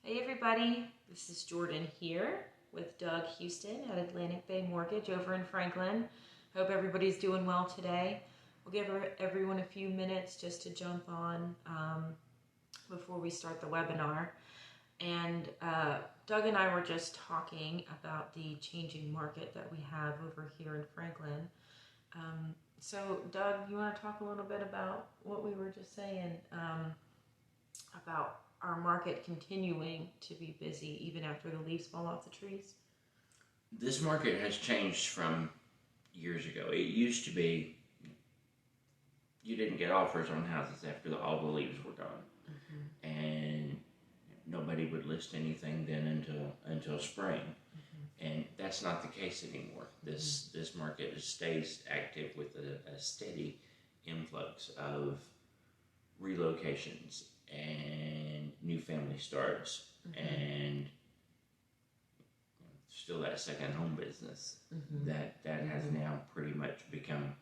Hey everybody, this is Jorden here with Doug Houston at Atlantic Bay Mortgage over in Franklin. Hope everybody's doing well today. We'll give everyone a few minutes just to jump on before we start the webinar. And Doug and I were just talking about the changing market that we have over here in Franklin. So Doug, you want to talk a little bit about what we were just saying about our market continuing to be busy even after the leaves fall off the trees? This market has changed from years ago. It used to be you didn't get offers on houses after all the leaves were gone. Mm-hmm. And nobody would list anything then until spring. Mm-hmm. And that's not the case anymore. This market stays active with a steady influx of relocations and new family starts, mm-hmm. and still that second home business, mm-hmm. that has mm-hmm. now pretty much become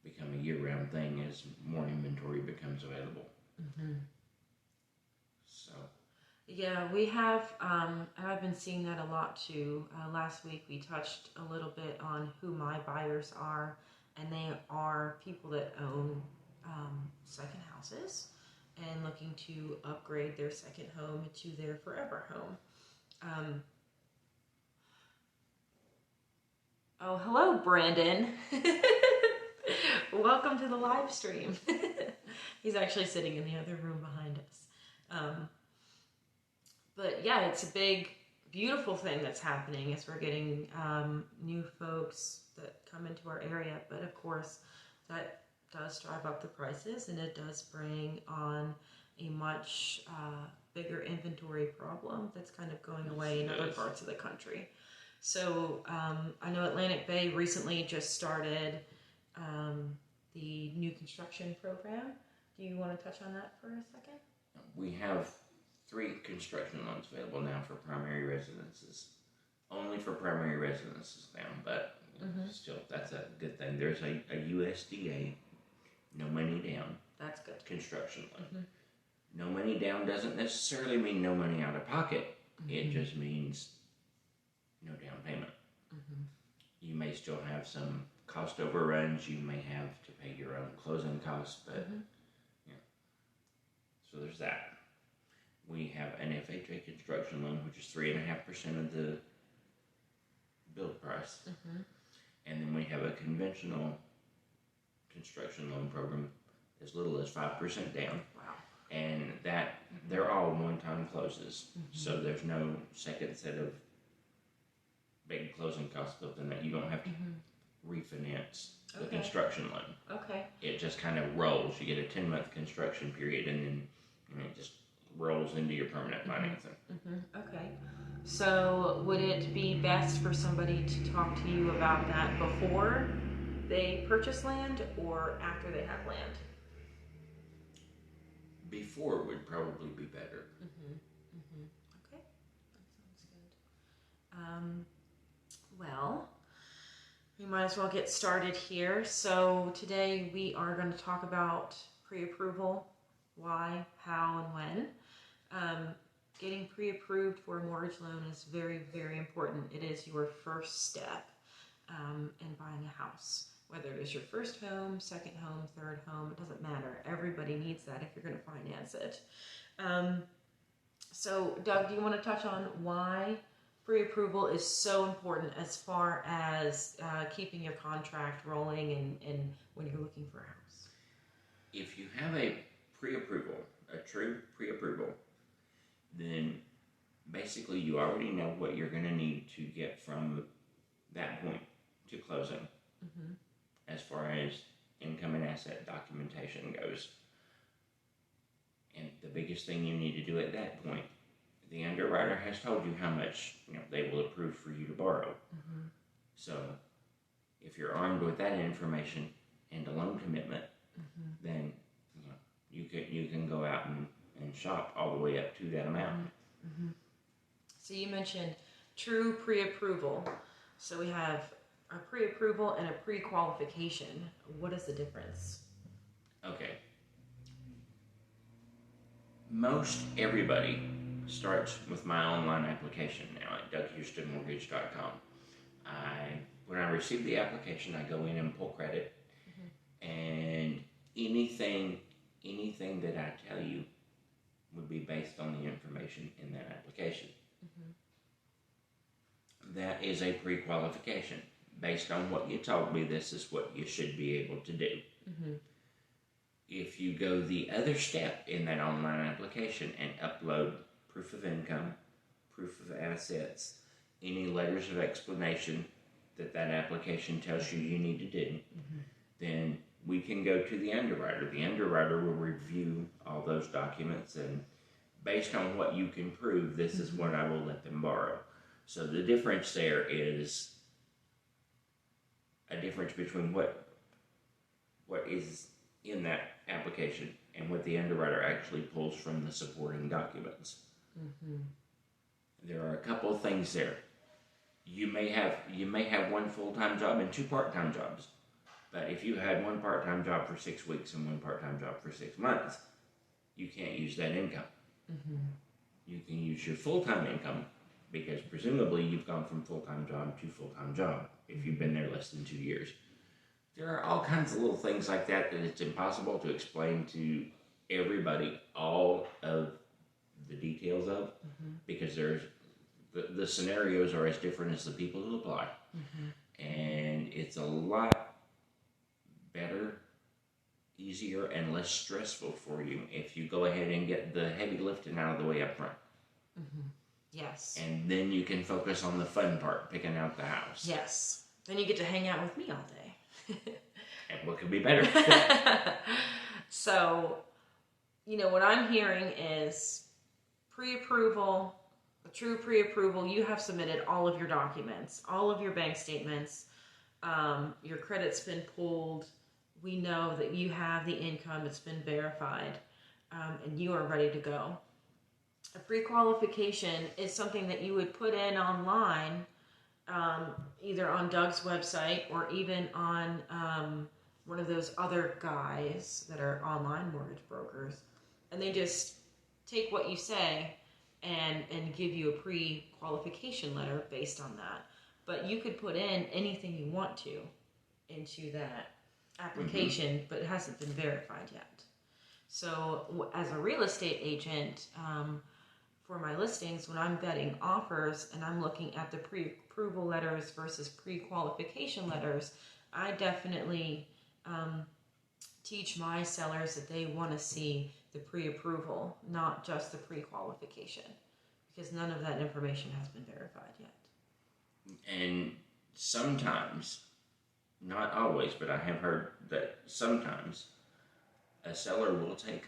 a year-round thing as more inventory becomes available. Mm-hmm. So yeah, we have I've been seeing that a lot too. Last week we touched a little bit on who my buyers are, and they are people that own second houses and looking to upgrade their second home to their forever home. Oh, hello, Brandon. Welcome to the live stream. He's actually sitting in the other room behind us. But yeah, it's a big, beautiful thing that's happening as we're getting new folks that come into our area. But of course, that does drive up the prices, and it does bring on a much bigger inventory problem that's kind of going away in other parts of the country. So I know Atlantic Bay recently just started the new construction program. Do you want to touch on that for a second? We have 3 construction loans available now for primary residences. Only for primary residences now, but mm-hmm. still, that's a good thing. There's a USDA no money down. That's good. Construction loan. Mm-hmm. No money down doesn't necessarily mean no money out of pocket. Mm-hmm. It just means no down payment. Mm-hmm. You may still have some cost overruns. You may have to pay your own closing costs, but mm-hmm. yeah. So there's that. We have an FHA construction loan, which is 3.5% of the build price. Mm-hmm. And then we have a conventional construction loan program as little as 5% down. Wow. And that they're all one-time closes. Mm-hmm. So there's no second set of big closing costs built in that. You don't have to mm-hmm. refinance the construction loan. Okay. It just kind of rolls. You get a 10-month construction period, and then it just rolls into your permanent mm-hmm. financing. Mm-hmm. Okay. So would it be best for somebody to talk to you about that before they purchase land or after they have land? Before would probably be better. Mm-hmm. Mm-hmm. Okay, that sounds good. Well, we might as well get started here. So today we are going to talk about pre-approval, why, how, and when. Getting pre-approved for a mortgage loan is very, very important. It is your first step in buying a house. Whether it is your first home, second home, third home, it doesn't matter. Everybody needs that if you're going to finance it. So, Doug, do you want to touch on why pre-approval is so important as far as keeping your contract rolling and when you're looking for a house? If you have a pre-approval, a true pre-approval, then basically you already know what you're going to need to get from that point to closing. Mm-hmm. As far as income and asset documentation goes. And the biggest thing you need to do at that point, the underwriter has told you how much they will approve for you to borrow. Mm-hmm. So if you're armed with that information and a loan commitment, mm-hmm. then you can go out and shop all the way up to that amount. Mm-hmm. So you mentioned true pre-approval. So we have a pre-approval and a pre-qualification. What is the difference? Okay. Most everybody starts with my online application now at DougHoustonMortgage.com. When I receive the application, I go in and pull credit, and anything that I tell you would be based on the information in that application. That is a pre-qualification. Based on what you told me, this is what you should be able to do. If you go the other step in that online application and upload proof of income, proof of assets, any letters of explanation that application tells you need to do, then we can go to the underwriter. The underwriter will review all those documents, and based on what you can prove, this is what I will let them borrow. So the difference there is a difference between what is in that application and what the underwriter actually pulls from the supporting documents. There are a couple of things there. You may have one full-time job and 2 part-time jobs, but if you had one part-time job for 6 weeks and one part-time job for 6 months, you can't use that income. You can use your full-time income, because presumably you've gone from full-time job to full-time job if you've been there less than 2 years. There are all kinds of little things like that it's impossible to explain to everybody all of the details of, because there's the scenarios are as different as the people who apply. And it's a lot better, easier, and less stressful for you if you go ahead and get the heavy lifting out of the way up front. Yes. And then you can focus on the fun part, picking out the house. Yes. Then you get to hang out with me all day. And what could be better? So, what I'm hearing is pre-approval, a true pre-approval. You have submitted all of your documents, all of your bank statements. Your credit's been pulled. We know that you have the income. It's been verified. And you are ready to go. A pre-qualification is something that you would put in online, either on Doug's website or even on one of those other guys that are online mortgage brokers. And they just take what you say and give you a pre-qualification letter based on that. But you could put in anything you want to into that application, but it hasn't been verified yet. So as a real estate agent, for my listings, when I'm vetting offers and I'm looking at the pre-approval letters versus pre-qualification letters, I definitely teach my sellers that they want to see the pre-approval, not just the pre-qualification, because none of that information has been verified yet. And sometimes, not always, but I have heard that sometimes a seller will take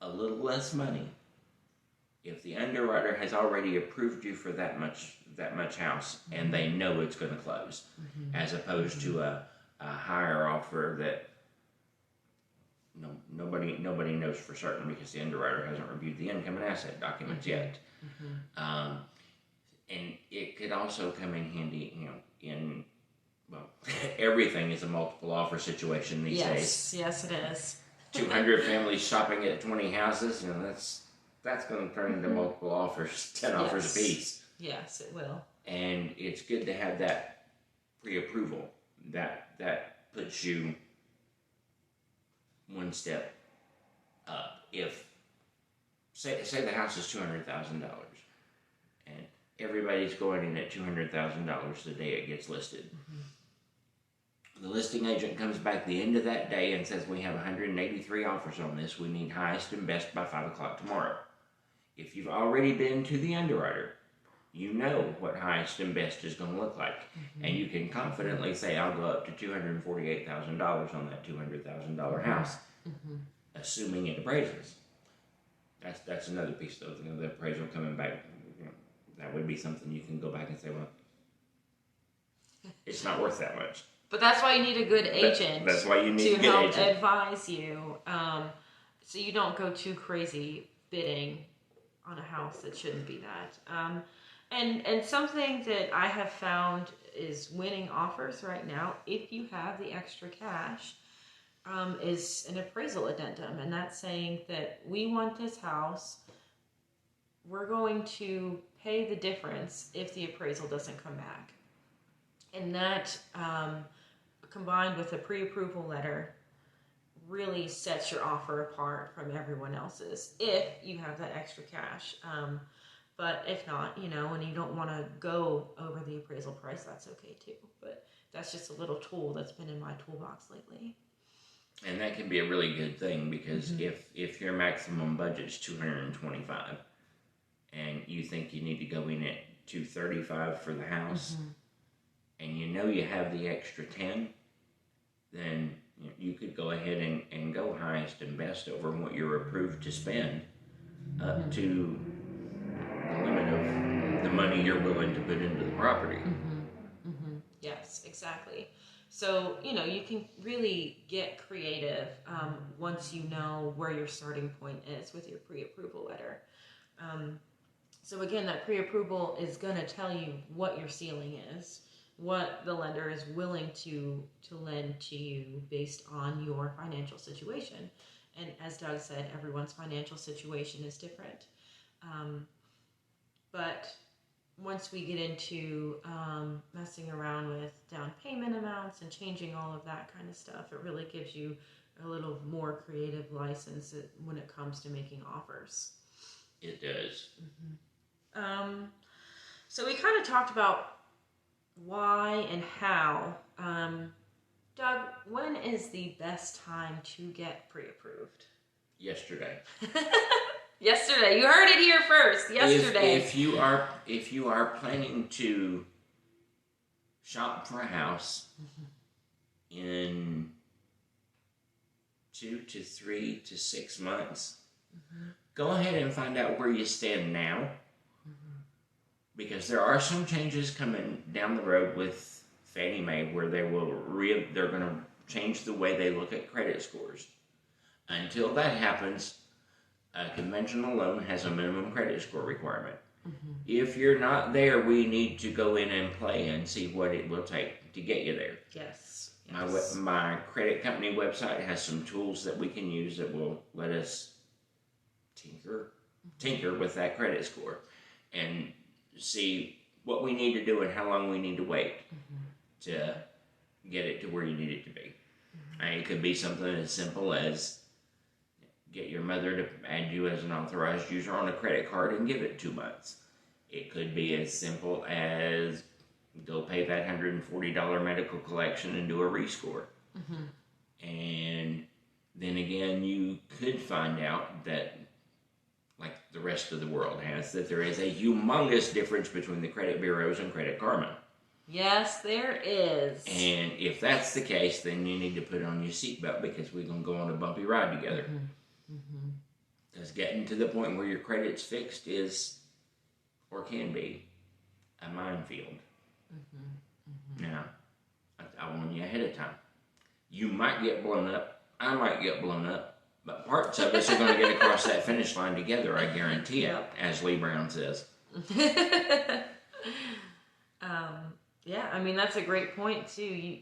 a little less money if the underwriter has already approved you for that much house and they know it's going to close, as opposed to a higher offer that nobody knows for certain because the underwriter hasn't reviewed the income and asset documents yet. And it could also come in handy, everything is a multiple offer situation these days. Yes, it is. 200 families shopping at 20 houses, that's going to turn into multiple offers, 10 offers apiece. Yes, it will. And it's good to have that pre-approval. That puts you one step up. If, say the house is $200,000, and everybody's going in at $200,000 the day it gets listed. The listing agent comes back the end of that day and says, we have 183 offers on this. We need highest and best by 5 o'clock tomorrow. If you've already been to the underwriter, you know what highest and best is going to look like. And you can confidently say, I'll go up to $248,000 on that $200,000 house, assuming it appraises. That's another piece, though. The appraisal coming back, that would be something you can go back and say, well, it's not worth that much. But that's why you need a good agent. That's why you need to help advise you, so you don't go too crazy bidding on a house that shouldn't be that. And something that I have found is winning offers right now, if you have the extra cash, is an appraisal addendum, and that's saying that we want this house we're going to pay the difference if the appraisal doesn't come back. And that, combined with a pre-approval letter, really sets your offer apart from everyone else's if you have that extra cash. But if not, and you don't want to go over the appraisal price, that's okay too. But that's just a little tool that's been in my toolbox lately. And that can be a really good thing, because if your maximum budget is $225 and you think you need to go in at $235 for the house, and you have the extra 10, then you could go ahead and go highest and best over what you're approved to spend up to the limit of the money you're willing to put into the property. Yes, exactly. So, you can really get creative once you know where your starting point is with your pre-approval letter. So again, that pre-approval is going to tell you what your ceiling is, what the lender is willing to lend to you based on your financial situation. And as Doug said, everyone's financial situation is different. But once we get into messing around with down payment amounts and changing all of that kind of stuff, it really gives you a little more creative license when it comes to making offers. It does. So we kind of talked about why and how. Doug, when is the best time to get pre-approved? Yesterday. Yesterday. You heard it here first. Yesterday. If you are planning to shop for a house in 2 to 3 to 6 months, go ahead and find out where you stand now, because there are some changes coming down the road with Fannie Mae where they're going to change the way they look at credit scores. Until that happens, a conventional loan has a minimum credit score requirement. If you're not there, we need to go in and play and see what it will take to get you there. Yes. My credit company website has some tools that we can use that will let us tinker with that credit score and see what we need to do and how long we need to wait to get it to where you need it to be. And it could be something as simple as get your mother to add you as an authorized user on a credit card and give it 2 months. It could be as simple as go pay that $140 medical collection and do a rescore. And then again, you could find out that, like the rest of the world has, that there is a humongous difference between the credit bureaus and Credit Karma. Yes, there is. And if that's the case, then you need to put on your seatbelt, because we're going to go on a bumpy ride together. Because getting to the point where your credit's fixed is, or can be, a minefield. Now, I warn you ahead of time. You might get blown up. I might get blown up. But parts of us are going to get across that finish line together, I guarantee it, as Lee Brown says. Yeah, I mean, that's a great point, too.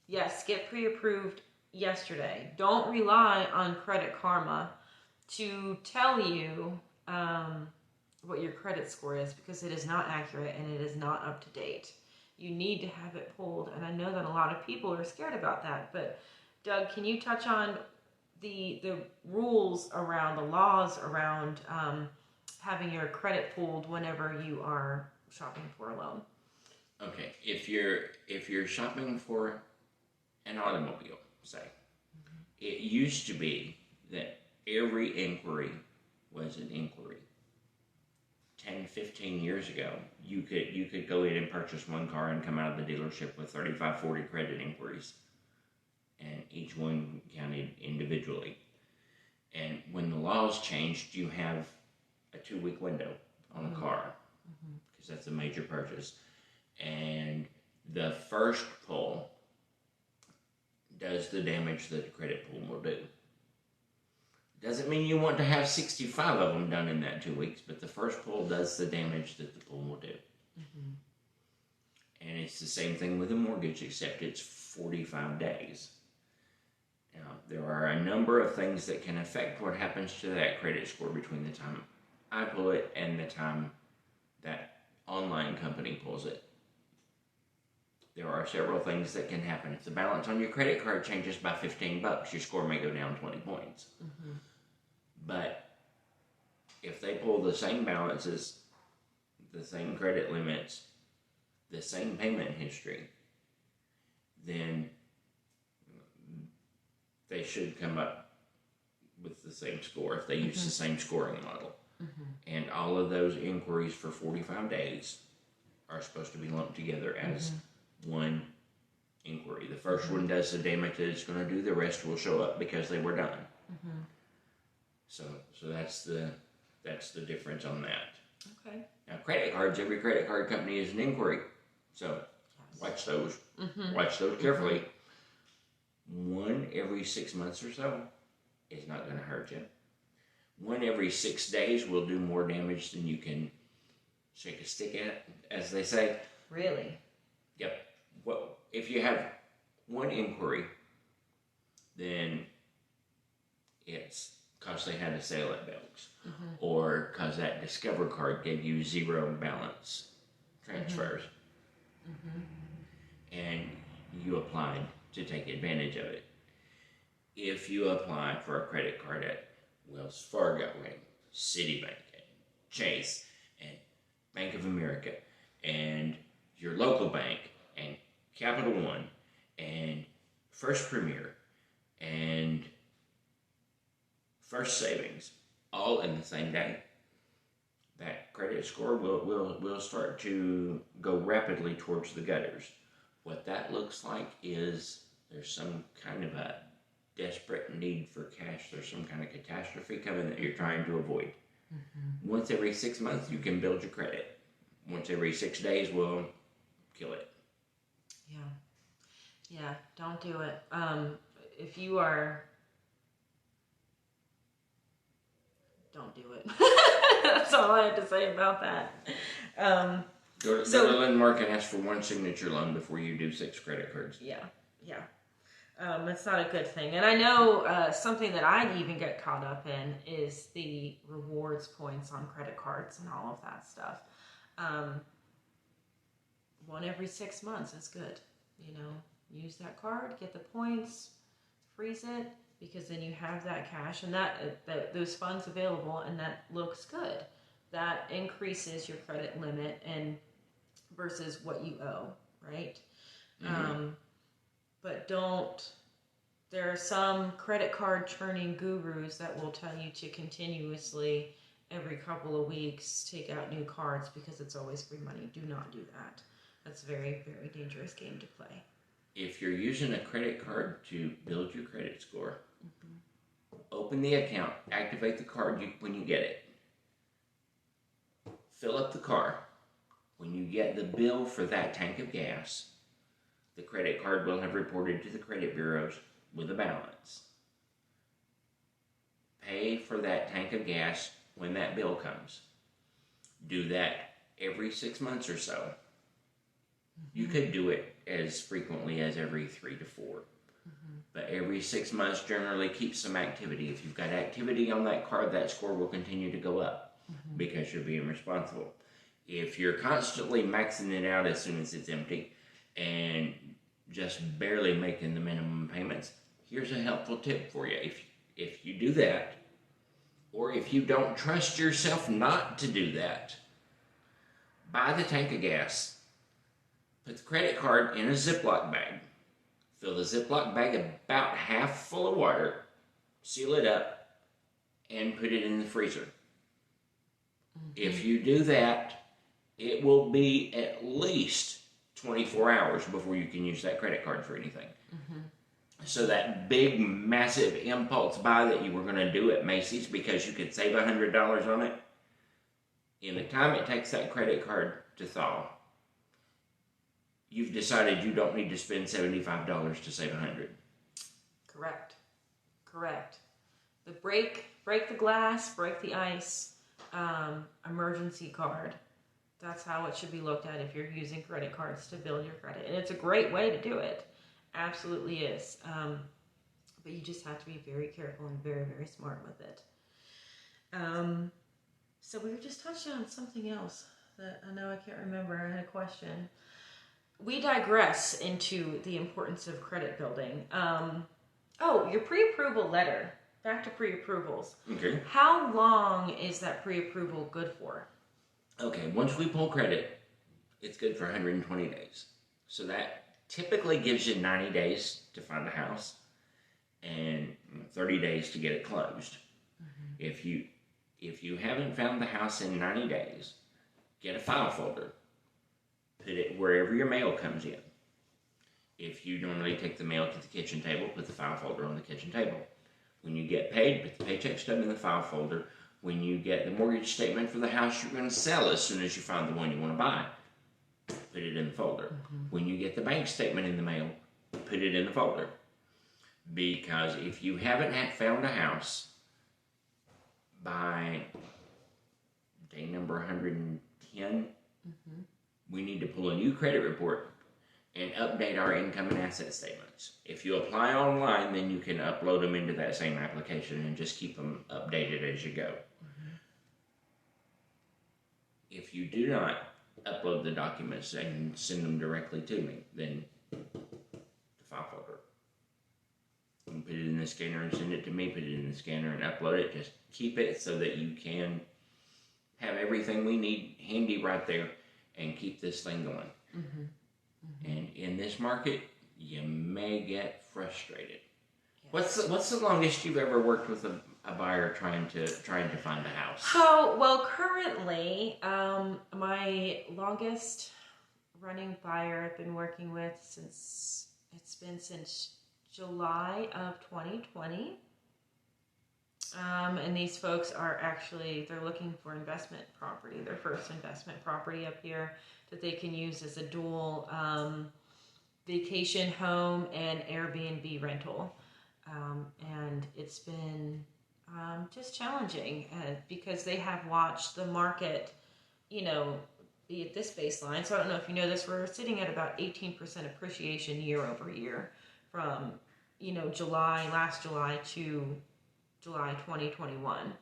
Yes, get pre-approved yesterday. Don't rely on Credit Karma to tell you what your credit score is, because it is not accurate and it is not up to date. You need to have it pulled, and I know that a lot of people are scared about that, but Doug, can you touch on the rules around, the laws around having your credit pulled whenever you are shopping for a loan? Okay, if you're shopping for an automobile, say, it used to be that every inquiry was an inquiry. 10, 15 years ago, you could go in and purchase one car and come out of the dealership with 35, 40 credit inquiries, and each one counted individually. And when the laws changed, you have a 2-week window on a car, because that's a major purchase. And the first pull does the damage that the credit pull will do. Doesn't mean you want to have 65 of them done in that 2 weeks, but the first pull does the damage that the pull will do. And it's the same thing with a mortgage, except it's 45 days. Now, there are a number of things that can affect what happens to that credit score between the time I pull it and the time that online company pulls it. There are several things that can happen. If the balance on your credit card changes by $15, your score may go down 20 points. Mm-hmm. But if they pull the same balances, the same credit limits, the same payment history, then they should come up with the same score if they use the same scoring model. Mm-hmm. And all of those inquiries for 45 days are supposed to be lumped together as one inquiry. The first one does the damage that it's going to do. The rest will show up because they were done. Mm-hmm. So that's the difference on that. Okay. Now, credit cards, every credit card company is an inquiry. So watch those. Mm-hmm. Watch those carefully. One every 6 months or so is not going to hurt you. One every 6 days will do more damage than you can shake a stick at, as they say. Really? Yep. Well, if you have one inquiry, then it's because they had a sale at Belk's, or because that Discover card gave you 0 balance transfers, and you applied to take advantage of it. If you apply for a credit card at Wells Fargo and Citibank and Chase and Bank of America and your local bank and Capital One and First Premier and First Savings all in the same day, that credit score will start to go rapidly towards the gutters. What that looks like is there's some kind of a desperate need for cash. There's some kind of catastrophe coming that you're trying to avoid. Mm-hmm. Once every 6 months, you can build your credit. Once every 6 days will kill it. Yeah, don't do it. If you are... Don't do it. That's all I had to say about that. Go to Landmark and ask for one signature loan before you do 6 credit cards. Yeah. It's not a good thing. And I know something that I even get caught up in is the rewards points on credit cards and all of that stuff. One every 6 months is good. Use that card, get the points, freeze it, because then you have that cash and that those funds available, and that looks good. That increases your credit limit and versus what you owe, right? Mm-hmm. But there are some credit card churning gurus that will tell you to continuously, every couple of weeks, take out new cards because it's always free money. Do not do that. That's a very, very dangerous game to play. If you're using a credit card to build your credit score, open the account, activate the card when you get it. Fill up the car. When you get the bill for that tank of gas, the credit card will have reported to the credit bureaus with a balance. Pay for that tank of gas when that bill comes. Do that every 6 months or so. You could do it as frequently as every 3 to 4. But every 6 months generally keeps some activity. If you've got activity on that card, that score will continue to go up because you're being responsible. If you're constantly maxing it out as soon as it's empty and just barely making the minimum payments, here's a helpful tip for you. If you do that, or if you don't trust yourself not to do that, buy the tank of gas. Put the credit card in a Ziploc bag. Fill the Ziploc bag about half full of water, seal it up, and put it in the freezer. If you do that, it will be at least 24 hours before you can use that credit card for anything. So that big, massive impulse buy that you were going to do at Macy's because you could save $100 on it, in the time it takes that credit card to thaw, you've decided you don't need to spend $75 to save $100. Correct. The break the glass, break the ice, emergency card. That's how it should be looked at if you're using credit cards to build your credit. And it's a great way to do it. Absolutely is. But you just have to be very careful and very, very smart with it. So we were just touching on something else that I know I can't remember. I had a question. We digress into the importance of credit building. Your pre-approval letter. Back to pre-approvals. Okay. How long is that pre-approval good for? Okay, once we pull credit, it's good for 120 days. So that typically gives you 90 days to find a house and 30 days to get it closed. Mm-hmm. If you haven't found the house in 90 days, get a file folder. Put it wherever your mail comes in. If you normally take the mail to the kitchen table, put the file folder on the kitchen table. When you get paid, put the paycheck stub in the file folder. When you get the mortgage statement for the house you're going to sell as soon as you find the one you want to buy, put it in the folder. Mm-hmm. When you get the bank statement in the mail, put it in the folder. Because if you haven't found a house by day number 110, mm-hmm. we need to pull a new credit report and update our income and asset statements. If you apply online, then you can upload them into that same application and just keep them updated as you go. Mm-hmm. If you do not upload the documents and send them directly to me, then the file folder. And put it in the scanner and send it to me, put it in the scanner and upload it. Just keep it so that you can have everything we need handy right there and keep this thing going. Mm-hmm. Mm-hmm. And in this market, you may get frustrated. Yes. What's the longest you've ever worked with a buyer trying to find a house? Oh, well, currently, my longest running buyer I've been working with since July of 2020. And these folks are they're looking for investment property, their first investment property up here that they can use as a dual vacation home and Airbnb rental. And it's been just challenging because they have watched the market, be at this baseline. So I don't know if you know this, we're sitting at about 18% appreciation year over year from, last July to July 2021.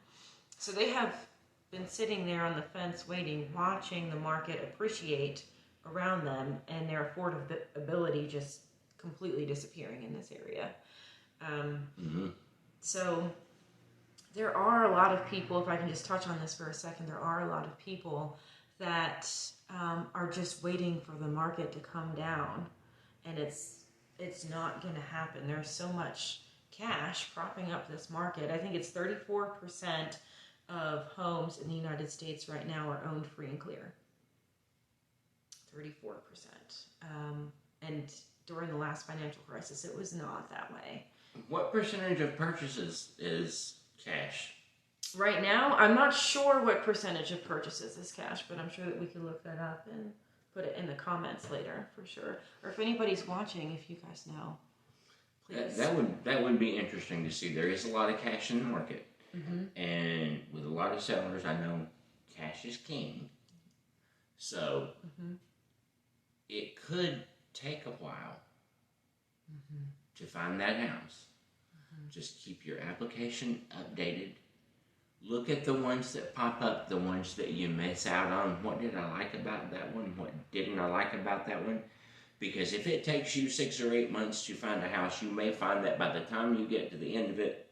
So they have been sitting there on the fence waiting, watching the market appreciate around them and their affordability just completely disappearing in this area. Mm-hmm. So there are a lot of people, if I can just touch on this for a second, there are a lot of people that are just waiting for the market to come down, and it's not going to happen. There's so much cash propping up this market. I think it's 34% of homes in the United States right now are owned free and clear. 34%. And during the last financial crisis, it was not that way. What percentage of purchases is cash? Right now, I'm not sure what percentage of purchases is cash, but I'm sure that we can look that up and put it in the comments later for sure. Or if anybody's watching, if you guys know, please. That would be interesting to see. There is a lot of cash in the market. Mm-hmm. And with a lot of sellers, I know cash is king. So mm-hmm. it could take a while mm-hmm. to find that house. Mm-hmm. Just keep your application updated. Look at the ones that pop up, the ones that you miss out on. What did I like about that one? What didn't I like about that one? Because if it takes you 6 or 8 months to find a house, you may find that by the time you get to the end of it,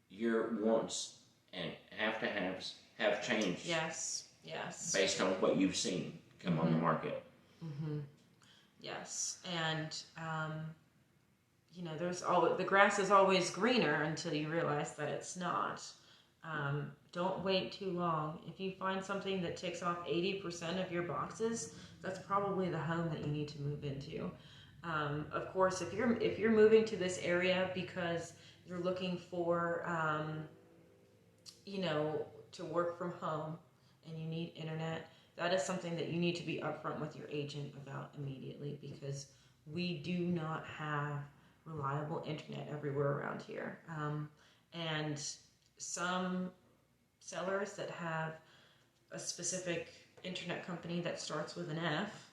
your wants and have-to-haves have changed. Yes. Based on what you've seen come mm-hmm. on the market. Mm-hmm. Yes. And, the grass is always greener until you realize that it's not. Don't wait too long. If you find something that ticks off 80% of your boxes, that's probably the home that you need to move into. Of course, if you're moving to this area because you're looking for, to work from home and you need internet, that is something that you need to be upfront with your agent about immediately, because we do not have reliable internet everywhere around here. And some sellers that have a specific internet company that starts with an F,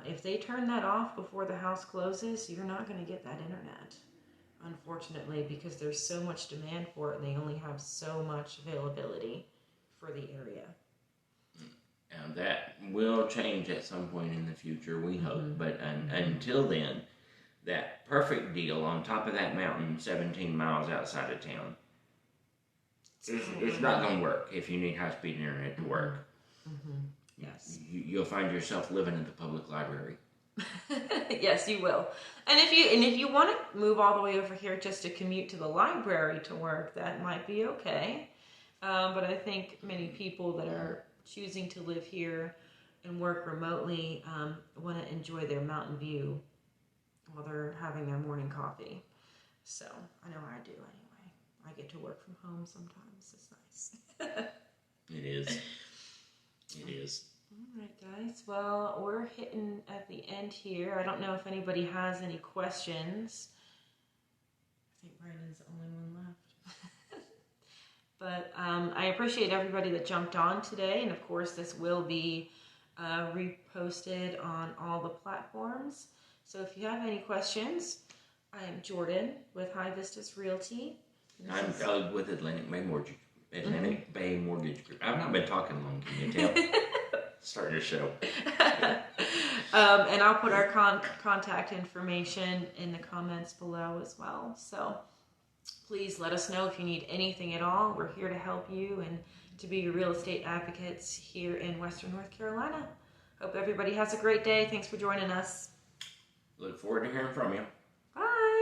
if they turn that off before the house closes, you're not going to get that internet, unfortunately, because there's so much demand for it and they only have so much availability. will change at some point in the future, we hope. But until then, that perfect deal on top of that mountain 17 miles outside of town, it's not going to work if you need high-speed internet to work. Yes. You'll find yourself living in the public library. Yes, you will. And if you want to move all the way over here just to commute to the library to work, that might be okay. But I think many people that are choosing to live here and work remotely want to enjoy their mountain view while they're having their morning coffee. So I know I do anyway. I get to work from home sometimes. It's nice. It is. It is. All right, guys. Well, we're hitting at the end here. I don't know if anybody has any questions. I think Brandon's the only one left. But I appreciate everybody that jumped on today. And, of course, this will be reposted on all the platforms. So if you have any questions, I am Jorden with High Vistas Realty. I'm Doug with Atlantic Bay Mortgage Group. I've not been talking long, can you tell? Start your show. And I'll put our contact information in the comments below as well. So please let us know if you need anything at all. We're here to help you and to be your real estate advocates here in Western North Carolina. Hope everybody has a great day. Thanks for joining us. Look forward to hearing from you. Bye.